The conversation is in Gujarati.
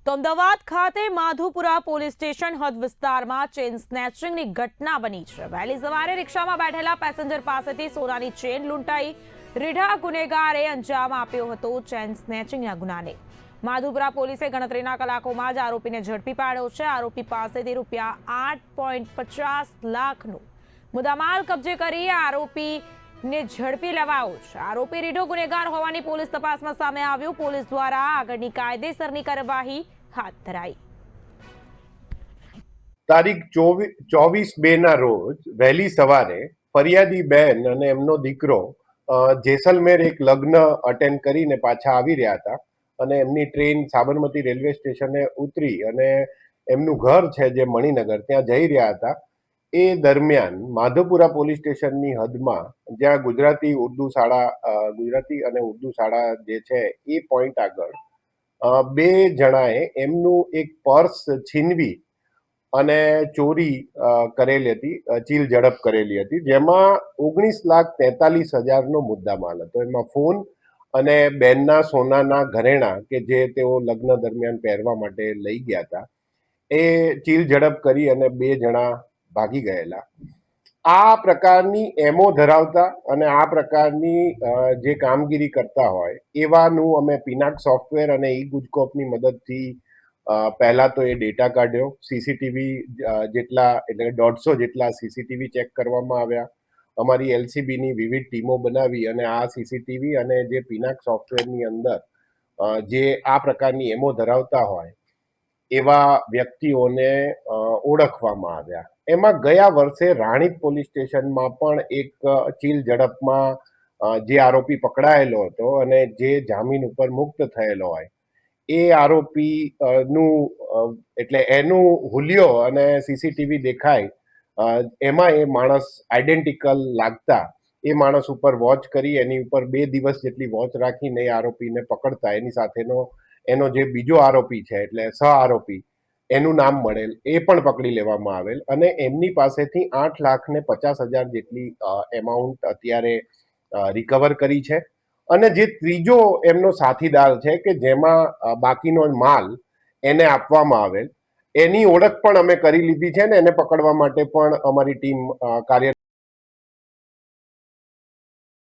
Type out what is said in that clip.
તો અમદાવાદ ખાતે માધુપુરા પોલીસ સ્ટેશન હદ વિસ્તારમાં ચેન સ્નેચિંગની ઘટના બની છે। વહેલી સવારે રિક્ષામાં બેઠેલા પેસેન્જર પાસેથી સોનાની ચેન લૂંટાઈ રીઢા ગુનેગારે અંજામ આપ્યો હતો ચેન સ્નેચિંગના ગુનાને। માધુપુરા પોલીસે ગણતરીના કલાકોમાં જ આરોપીને ઝડપી પાડ્યો છે। આરોપી પાસેથી રૂપિયા 8.50 લાખનો મુદ્દામાલ કબજે કરી આરોપીને ઝડપી લેવાયો છે। આરોપી રીઢો ગુનેગાર હોવાની પોલીસ તપાસમાં સામે આવ્યું। પોલીસ દ્વારા આગળની કાયદેસરની કાર્યવાહી હાથ ધરાઈ। તારીખ 24/2 રોજ વહેલી સવારે ફરિયાદી બેન અને એમનો દીકરો જેસલમેર એક લગ્ન અટેન્ડ કરીને પાછા આવી રહ્યા હતા અને એમની ટ્રેન સાબરમતી રેલવે સ્ટેશને ઉતરી અને એમનું ઘર છે જે મણિનગર ત્યાં જઈ રહ્યા હતા। એ દરમિયાન માધવપુરા પોલીસ સ્ટેશનની હદમાં જ્યાં ગુજરાતી અને ઉર્દુ શાળા જે છે એ પોઈન્ટ આગળ બે જણાએ એમનું એક પર્સ છીનવી અને ચોરી કરેલી હતી, ચીલ ઝડપ કરેલી હતી, જેમાં 19,43,000નો મુદ્દામાલ હતો। એમાં ફોન અને બેનના સોનાના ઘરેણા કે જે તેઓ લગ્ન દરમિયાન પહેરવા માટે લઈ ગયા હતા એ ચીલ ઝડપ કરી અને બે જણા ભાગી ગયેલા। આ પ્રકારની એમઓ ધરાવતા અને આ પ્રકારની જે કામગીરી કરતા હોય એવાનું અમે પિનાક સોફ્ટવેર અને ઈ ગુજકોપની મદદથી પહેલા તો એ ડેટા કાઢ્યો। સીસીટીવી જેટલા એટલે 150 જેટલા સીસીટીવી ચેક કરવામાં આવ્યા। અમારી એલસીબીની વિવિધ ટીમો બનાવી અને આ સીસીટીવી અને જે પિનાક સોફ્ટવેરની અંદર જે આ પ્રકારની એમઓ ધરાવતા હોય એવા વ્યક્તિઓને ઓળખવામાં આવ્યા। એમાં ગયા વર્ષે રાણીપ પોલીસ સ્ટેશનમાં પણ એક ચીલ ઝડપમાં જે આરોપી પકડાયેલો હતો અને જે જામીન ઉપર મુક્ત થયેલો હોય એ આરોપી નું એટલે એનું હુલિયો અને સીસીટીવી દેખાય એમાં એ માણસ આઈડેન્ટિકલ લાગતા એ માણસ ઉપર વોચ કરી એની ઉપર 2 દિવસ જેટલી વોચ રાખીને એ આરોપીને પકડતા એની સાથેનો એનો જે બીજો આરોપી છે એટલે સહ આરોપી એનું નામ મળેલ એ પણ પકડી લેવામાં આવેલ અને એમની પાસેથી 8,50,000 જેટલી એમાઉન્ટ અત્યારે રિકવર કરી છે। અને જે ત્રીજો એમનો સાથીદાર છે કે જેમાં બાકીનો માલ એને આપવામાં આવેલ એની ઓળખ પણ અમે કરી લીધી છે ને એને પકડવા માટે પણ અમારી ટીમ કાર્ય